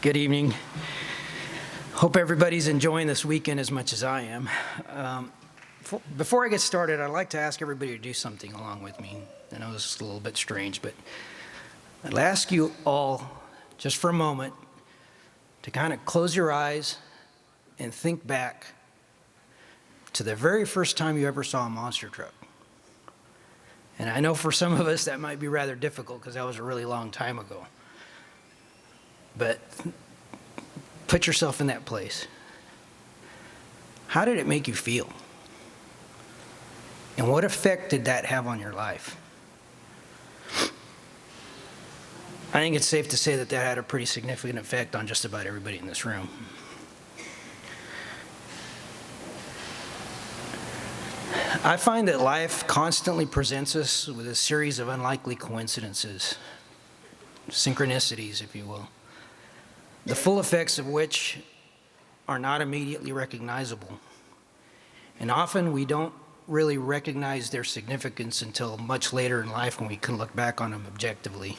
Good evening. Hope everybody's enjoying this weekend as much as I am. Before I get started, I'd like to ask everybody to do something along with me. I know this is a little bit strange, but I'd ask you all, just for a moment, to kind of close your eyes and think back to the very first time you ever saw a monster truck. And I know for some of us that might be rather difficult because that was a really long time ago. But put yourself in that place. How did it make you feel? And what effect did that have on your life? I think it's safe to say that that had a pretty significant effect on just about everybody in this room. I find that life constantly presents us with a series of unlikely coincidences, synchronicities, if you will, the full effects of which are not immediately recognizable. And often we don't really recognize their significance until much later in life when we can look back on them objectively.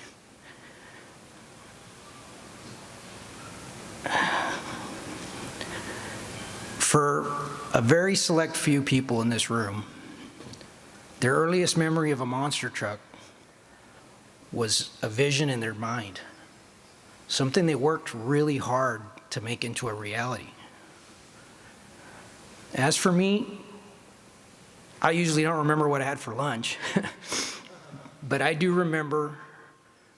For a very select few people in this room, their earliest memory of a monster truck was a vision in their mind, something they worked really hard to make into a reality. As for me, I usually don't remember what I had for lunch, but I do remember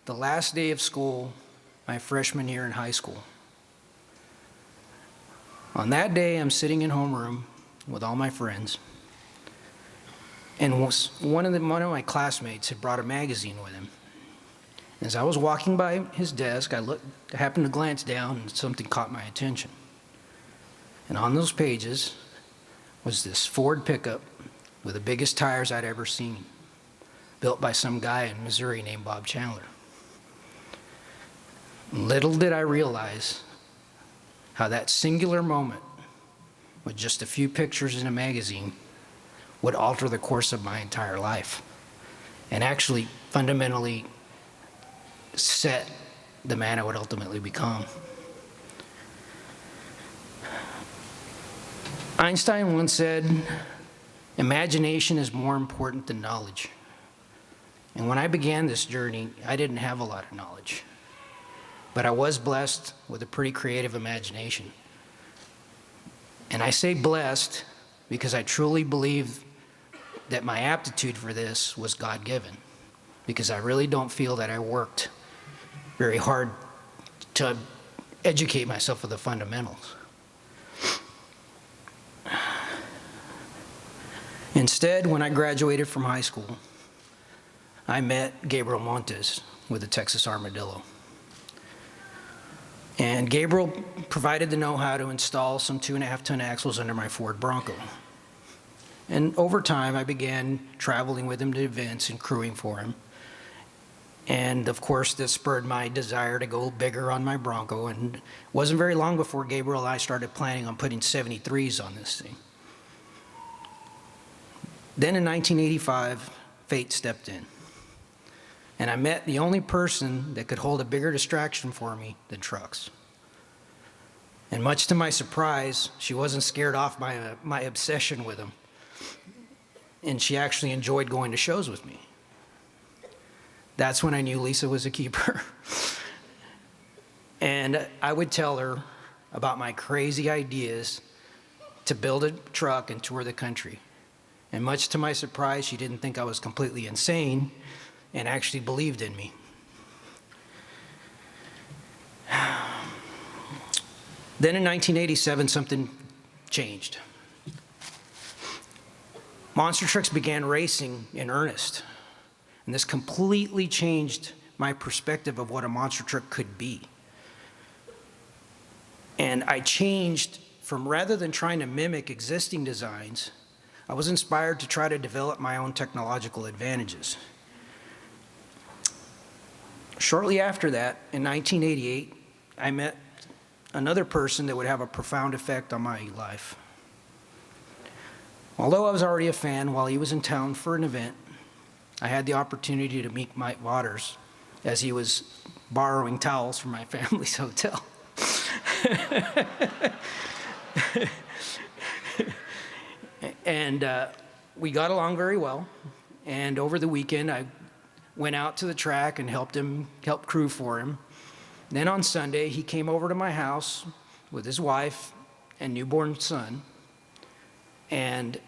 the last day of school, my freshman year in high school. On that day, I'm sitting in homeroom with all my friends, and one of my classmates had brought a magazine with him. As I was walking by his desk, I happened to glance down, and something caught my attention. And on those pages was this Ford pickup with the biggest tires I'd ever seen, built by some guy in Missouri named Bob Chandler. Little did I realize how that singular moment, with just a few pictures in a magazine, would alter the course of my entire life, and actually fundamentally set the man I would ultimately become. Einstein once said, "Imagination is more important than knowledge." And when I began this journey, I didn't have a lot of knowledge, but I was blessed with a pretty creative imagination. And I say blessed because I truly believe that my aptitude for this was God-given, because I really don't feel that I worked very hard to educate myself with the fundamentals. Instead, when I graduated from high school, I met Gabriel Montes with the Texas Armadillo. And Gabriel provided the know-how to install some 2.5-ton axles under my Ford Bronco. And over time, I began traveling with him to events and crewing for him. And of course, this spurred my desire to go bigger on my Bronco. And it wasn't very long before Gabriel and I started planning on putting 73s on this thing. Then in 1985, fate stepped in. And I met the only person that could hold a bigger distraction for me than trucks. And much to my surprise, she wasn't scared off by my obsession with them. And she actually enjoyed going to shows with me. That's when I knew Lisa was a keeper. And I would tell her about my crazy ideas to build a truck and tour the country. And much to my surprise, she didn't think I was completely insane and actually believed in me. Then in 1987, something changed. Monster trucks began racing in earnest, and this completely changed my perspective of what a monster truck could be. And I changed from, rather than trying to mimic existing designs, I was inspired to try to develop my own technological advantages. Shortly after that, in 1988, I met another person that would have a profound effect on my life. Although I was already a fan, while he was in town for an event, I had the opportunity to meet Mike Waters as he was borrowing towels from my family's hotel. And we got along very well. And over the weekend, I went out to the track and helped crew for him. Then on Sunday, he came over to my house with his wife and newborn son, and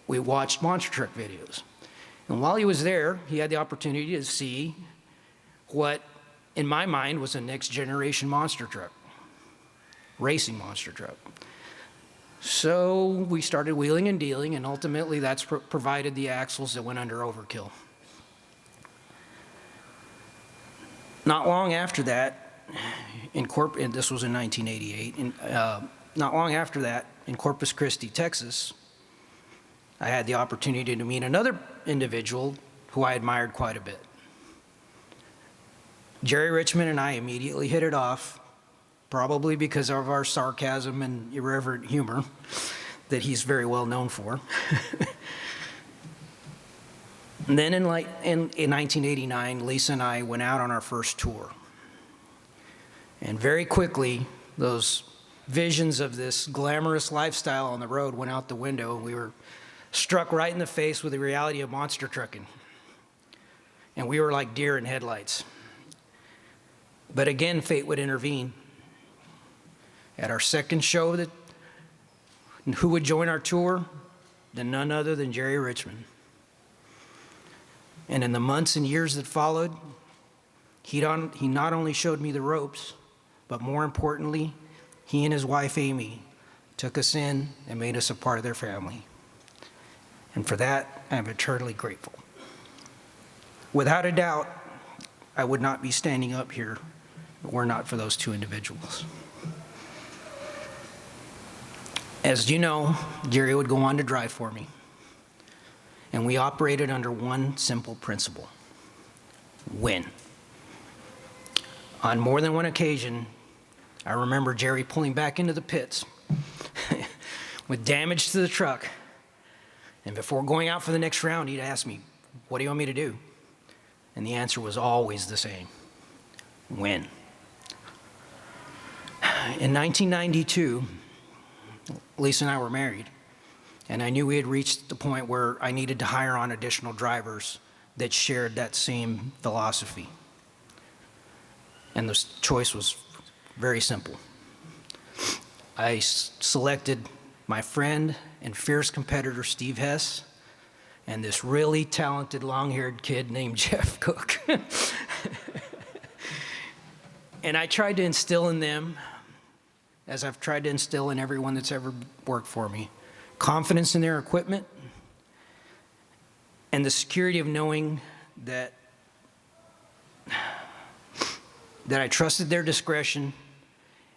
we watched monster truck videos. And while he was there, he had the opportunity to see what, in my mind, was a next generation monster truck, racing monster truck. So we started wheeling and dealing, and ultimately that's provided the axles that went under overkill. Not long after that, and this was in 1988, not long after that, in Corpus Christi, Texas, I had the opportunity to meet another individual who I admired quite a bit. Jerry Richmond and I immediately hit it off, probably because of our sarcasm and irreverent humor that he's very well known for. And then in 1989, Lisa and I went out on our first tour. And very quickly, those visions of this glamorous lifestyle on the road went out the window, and we were struck right in the face with the reality of monster trucking. And we were like deer in headlights. But again, fate would intervene. At our second show, who would join our tour? Then none other than Jerry Richmond. And in the months and years that followed, he not only showed me the ropes, but more importantly, he and his wife, Amy, took us in and made us a part of their family. And for that, I'm eternally grateful. Without a doubt, I would not be standing up here were not for those two individuals. As you know, Jerry would go on to drive for me. And we operated under one simple principle: win. On more than one occasion, I remember Jerry pulling back into the pits with damage to the truck. And before going out for the next round, he'd ask me, "What do you want me to do?" And the answer was always the same: win. In 1992, Lisa and I were married, and I knew we had reached the point where I needed to hire on additional drivers that shared that same philosophy. And the choice was very simple. I selected my friend and fierce competitor, Steve Hess, and this really talented long-haired kid named Jeff Cook. And I tried to instill in them, as I've tried to instill in everyone that's ever worked for me, confidence in their equipment and the security of knowing that I trusted their discretion,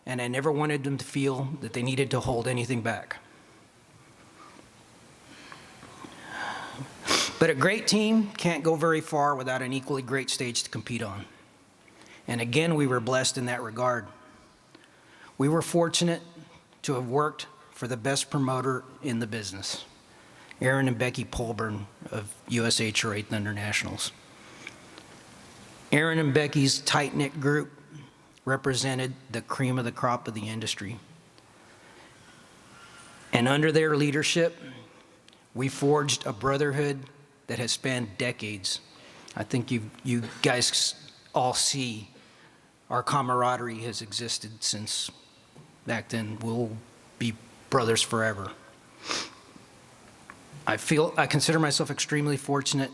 and I never wanted them to feel that they needed to hold anything back. But a great team can't go very far without an equally great stage to compete on. And again, we were blessed in that regard. We were fortunate to have worked for the best promoter in the business, Aaron and Becky Polburn of USHRA Thunder Nationals. Aaron and Becky's tight-knit group represented the cream of the crop of the industry. And under their leadership, we forged a brotherhood that has spanned decades. I think you guys all see our camaraderie has existed since back then. We'll be brothers forever. I consider myself extremely fortunate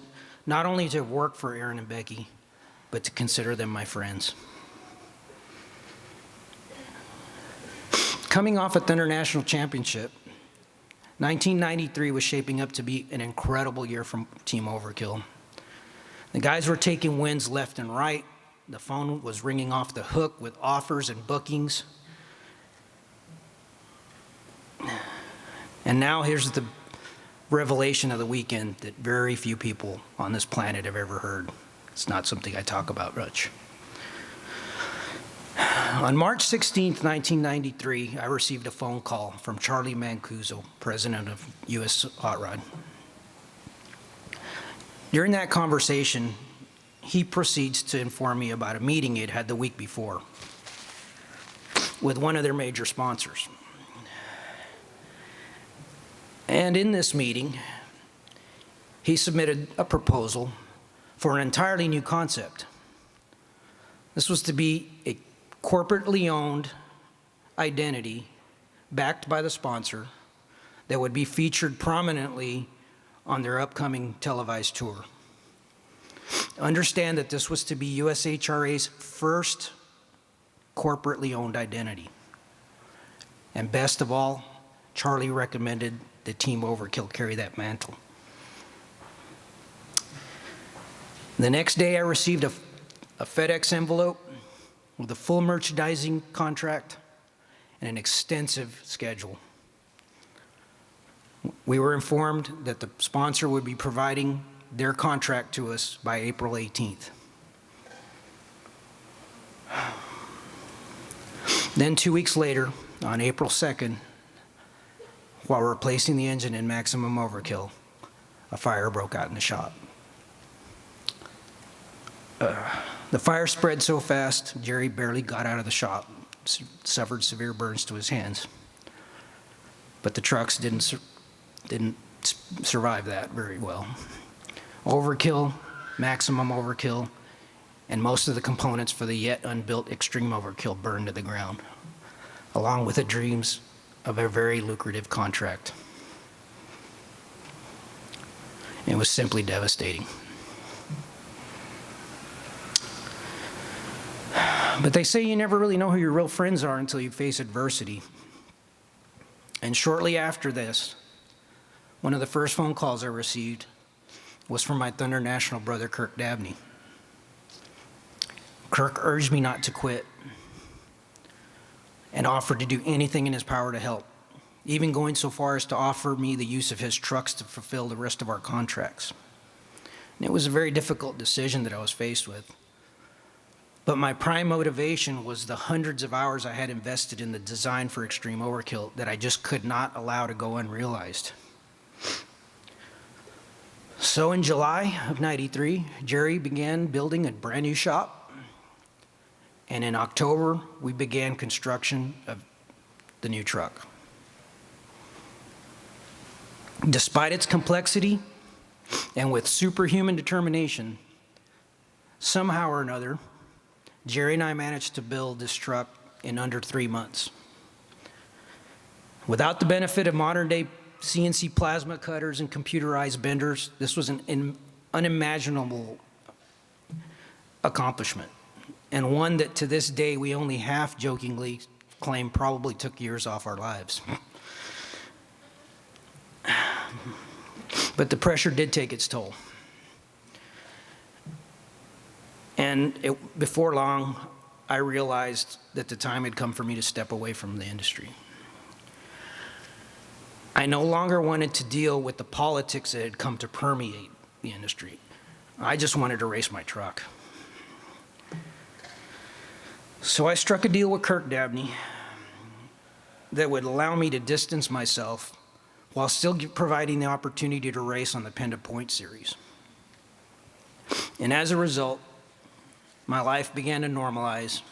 not only to work for Aaron and Becky, but to consider them my friends. Coming off a Thunder National Championship, 1993 was shaping up to be an incredible year from Team Overkill. The guys were taking wins left and right. The phone was ringing off the hook with offers and bookings. And now here's the revelation of the weekend that very few people on this planet have ever heard. It's not something I talk about much. On March 16th, 1993, I received a phone call from Charlie Mancuso, president of US Hot Rod. During that conversation, he proceeds to inform me about a meeting he had had the week before. with one of their major sponsors. And in this meeting, he submitted a proposal for an entirely new concept. This was to be a corporately owned identity backed by the sponsor that would be featured prominently on their upcoming televised tour. Understand that this was to be USHRA's first corporately owned identity. And best of all, Charlie recommended that Team Overkill carry that mantle. The next day I received a FedEx envelope with a full merchandising contract and an extensive schedule. We were informed that the sponsor would be providing their contract to us by April 18th. Then 2 weeks later, on April 2nd, while replacing the engine in Maximum Overkill, a fire broke out in the shop. The fire spread so fast, Jerry barely got out of the shop, suffered severe burns to his hands. But the trucks didn't survive that very well. Overkill, Maximum Overkill, and most of the components for the yet unbuilt Extreme Overkill burned to the ground, along with the dreams of a very lucrative contract. It was simply devastating. But they say you never really know who your real friends are until you face adversity. And shortly after this, one of the first phone calls I received was from my Thunder National brother, Kirk Dabney. Kirk urged me not to quit and offered to do anything in his power to help, even going so far as to offer me the use of his trucks to fulfill the rest of our contracts. And it was a very difficult decision that I was faced with. But my prime motivation was the hundreds of hours I had invested in the design for Extreme Overkill that I just could not allow to go unrealized. So in July of '93, Jerry began building a brand new shop. And in October, we began construction of the new truck. Despite its complexity and with superhuman determination, somehow or another, Jerry and I managed to build this truck in under 3 months. Without the benefit of modern-day CNC plasma cutters and computerized benders, this was an unimaginable accomplishment, and one that to this day we only half-jokingly claim probably took years off our lives. But the pressure did take its toll. And before long, I realized that the time had come for me to step away from the industry. I no longer wanted to deal with the politics that had come to permeate the industry. I just wanted to race my truck. So I struck a deal with Kirk Dabney that would allow me to distance myself while still providing the opportunity to race on the Penda Point Series. And as a result, my life began to normalize,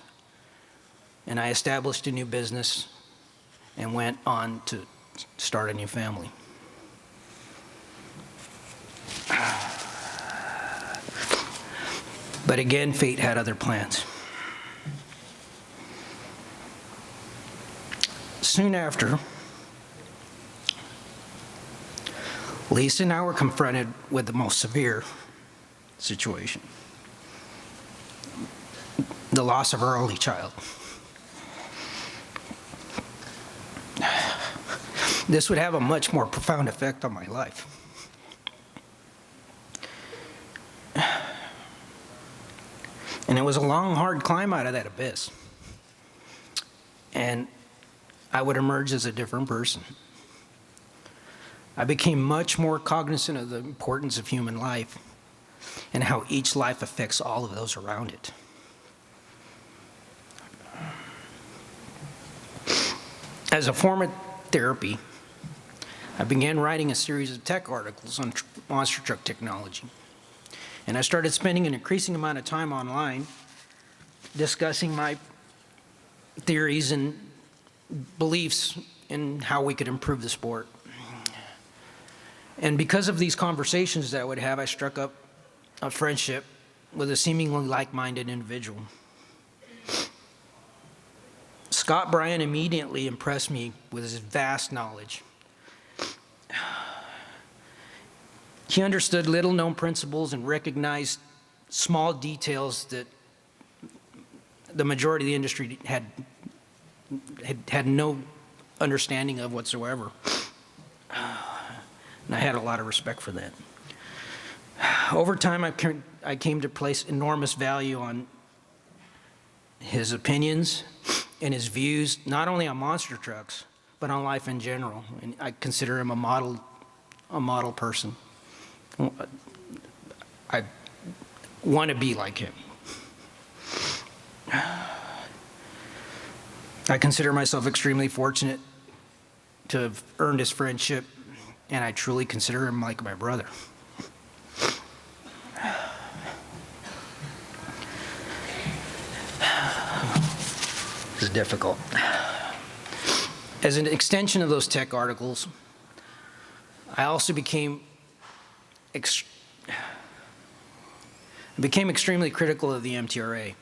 and I established a new business and went on to start a new family. But again, fate had other plans. Soon after, Lisa and I were confronted with the most severe situation: the loss of our only child. This would have a much more profound effect on my life. And it was a long, hard climb out of that abyss. And I would emerge as a different person. I became much more cognizant of the importance of human life and how each life affects all of those around it. As a form of therapy, I began writing a series of tech articles on monster truck technology. And I started spending an increasing amount of time online discussing my theories and beliefs in how we could improve the sport. And because of these conversations that I would have, I struck up a friendship with a seemingly like-minded individual. Scott Bryan immediately impressed me with his vast knowledge. He understood little-known principles and recognized small details that the majority of the industry had no understanding of whatsoever. And I had a lot of respect for that. Over time, I came to place enormous value on his opinions and his views, not only on monster trucks, but on life in general. And I consider him a model person. I want to be like him. I consider myself extremely fortunate to have earned his friendship, and I truly consider him like my brother. This is difficult. As an extension of those tech articles, I also became extremely critical of the MTRA.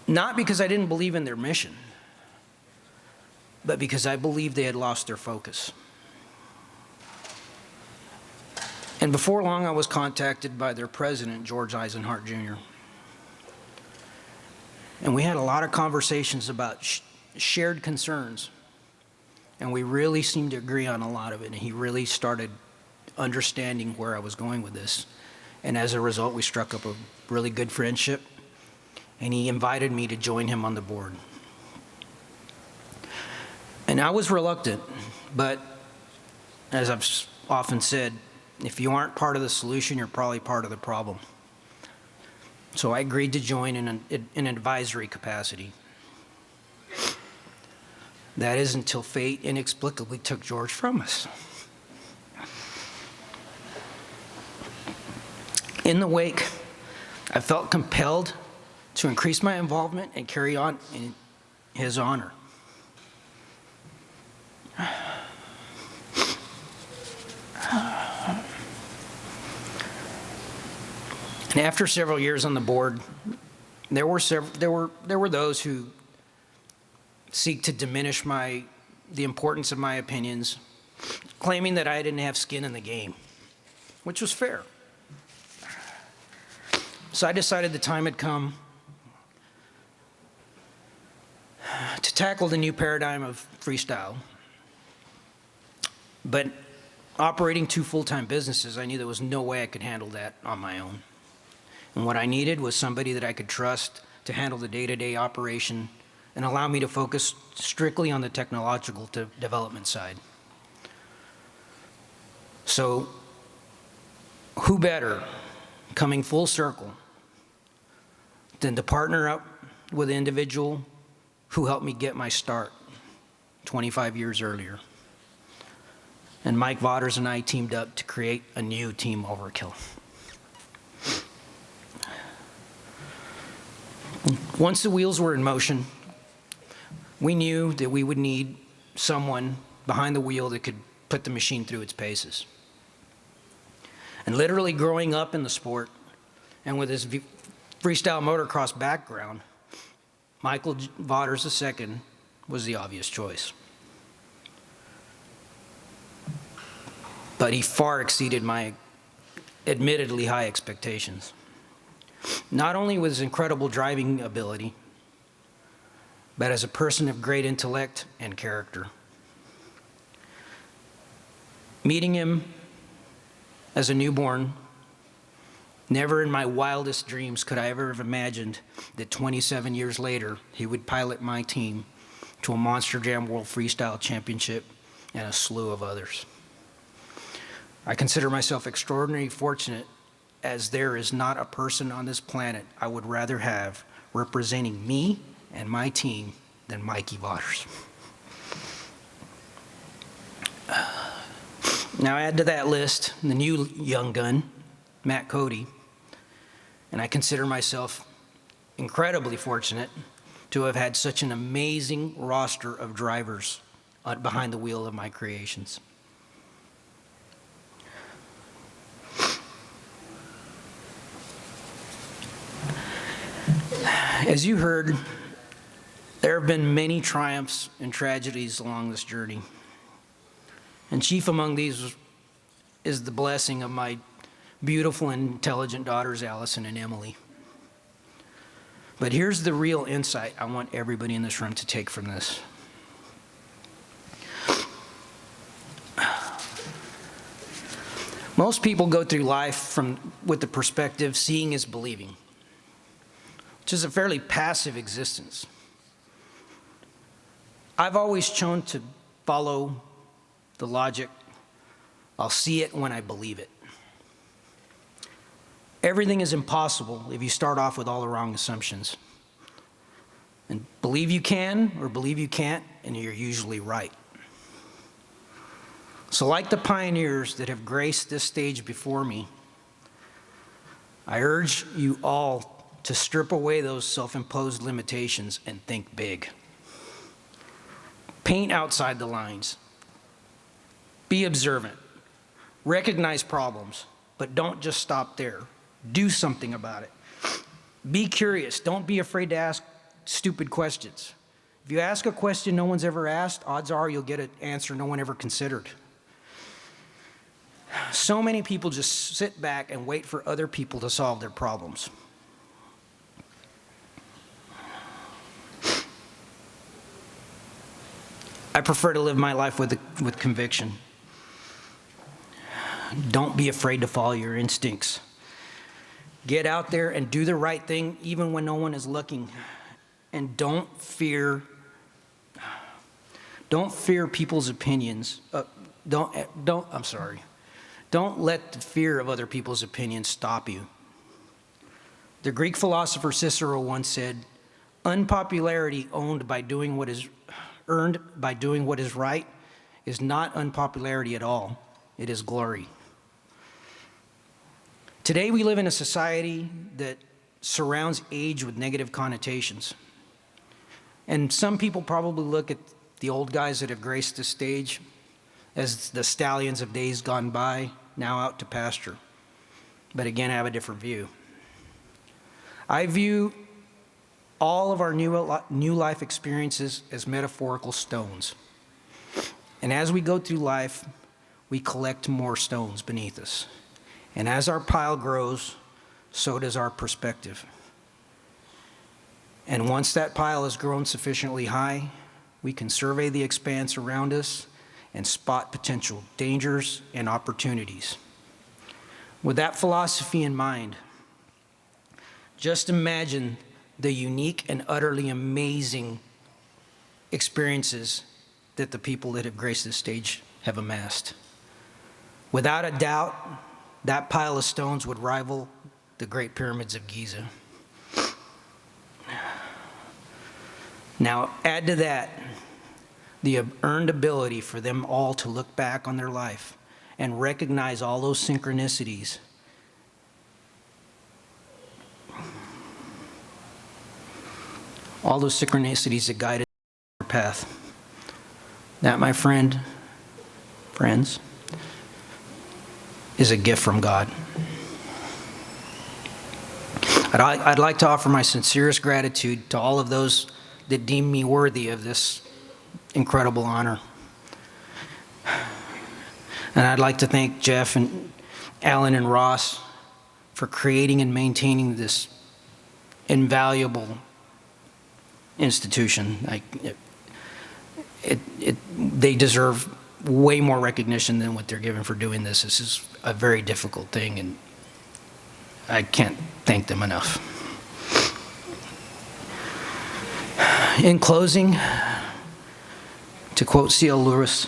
Not because I didn't believe in their mission, but because I believed they had lost their focus. And before long, I was contacted by their president, George Eisenhart Jr. And we had a lot of conversations about shared concerns. And we really seemed to agree on a lot of it. And he really started understanding where I was going with this. And as a result, we struck up a really good friendship. And he invited me to join him on the board. And I was reluctant, but as I've often said, if you aren't part of the solution, you're probably part of the problem. So I agreed to join in an advisory capacity. That is until fate inexplicably took George from us. In the wake, I felt compelled to increase my involvement and carry on in his honor. And after several years on the board, there were those who seek to diminish the importance of my opinions, claiming that I didn't have skin in the game, which was fair. So I decided the time had come to tackle the new paradigm of freestyle. But operating two full-time businesses, I knew there was no way I could handle that on my own. And what I needed was somebody that I could trust to handle the day-to-day operation and allow me to focus strictly on the technological development side. So who better, coming full circle, than to partner up with an individual who helped me get my start 25 years earlier. And Mike Vaughters and I teamed up to create a new Team Overkill. Once the wheels were in motion, we knew that we would need someone behind the wheel that could put the machine through its paces. And literally growing up in the sport and with his freestyle motocross background, Michael Vaughters II was the obvious choice. But he far exceeded my admittedly high expectations. Not only with his incredible driving ability, but as a person of great intellect and character. Meeting him as a newborn, never in my wildest dreams could I ever have imagined that 27 years later, he would pilot my team to a Monster Jam World Freestyle Championship and a slew of others. I consider myself extraordinarily fortunate, as there is not a person on this planet I would rather have representing me and my team than Mikey Vaughters. Now add to that list the new young gun, Matt Cody, and I consider myself incredibly fortunate to have had such an amazing roster of drivers behind the wheel of my creations. As you heard, there have been many triumphs and tragedies along this journey. And chief among these is the blessing of my beautiful and intelligent daughters, Allison and Emily. But here's the real insight I want everybody in this room to take from this. Most people go through life with the perspective, seeing is believing, which is a fairly passive existence. I've always chosen to follow the logic, I'll see it when I believe it. Everything is impossible if you start off with all the wrong assumptions. And believe you can or believe you can't, and you're usually right. So like the pioneers that have graced this stage before me, I urge you all to strip away those self-imposed limitations and think big. Paint outside the lines. Be observant. Recognize problems, but don't just stop there. Do something about it. Be curious. Don't be afraid to ask stupid questions. If you ask a question no one's ever asked, odds are you'll get an answer no one ever considered. So many people just sit back and wait for other people to solve their problems. I prefer to live my life with conviction. Don't be afraid to follow your instincts. Get out there and do the right thing even when no one is looking. And don't fear people's opinions. Don't let the fear of other people's opinions stop you. The Greek philosopher Cicero once said, unpopularity earned by doing what is right is not unpopularity at all. It is glory. Today we live in a society that surrounds age with negative connotations. And some people probably look at the old guys that have graced the stage as the stallions of days gone by, now out to pasture. But again, I have a different view. I view all of our new life experiences as metaphorical stones. And as we go through life, we collect more stones beneath us. And as our pile grows, so does our perspective. And once that pile has grown sufficiently high, we can survey the expanse around us and spot potential dangers and opportunities. With that philosophy in mind, just imagine the unique and utterly amazing experiences that the people that have graced this stage have amassed. Without a doubt, that pile of stones would rival the Great Pyramids of Giza. Now, add to that the earned ability for them all to look back on their life and recognize all those synchronicities. All those synchronicities that guided their path. That, my friends, is a gift from God. I'd like to offer my sincerest gratitude to all of those that deem me worthy of this incredible honor. And I'd like to thank Jeff and Alan and Ross for creating and maintaining this invaluable institution. They deserve way more recognition than what they're given for doing this. This is a very difficult thing, and I can't thank them enough. In closing, to quote C.L. Lewis,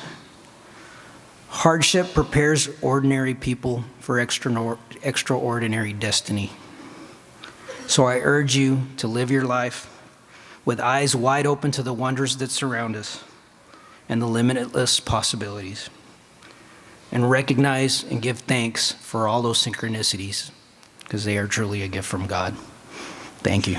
hardship prepares ordinary people for extraordinary destiny. So I urge you to live your life with eyes wide open to the wonders that surround us and the limitless possibilities, and recognize and give thanks for all those synchronicities, because they are truly a gift from God. Thank you.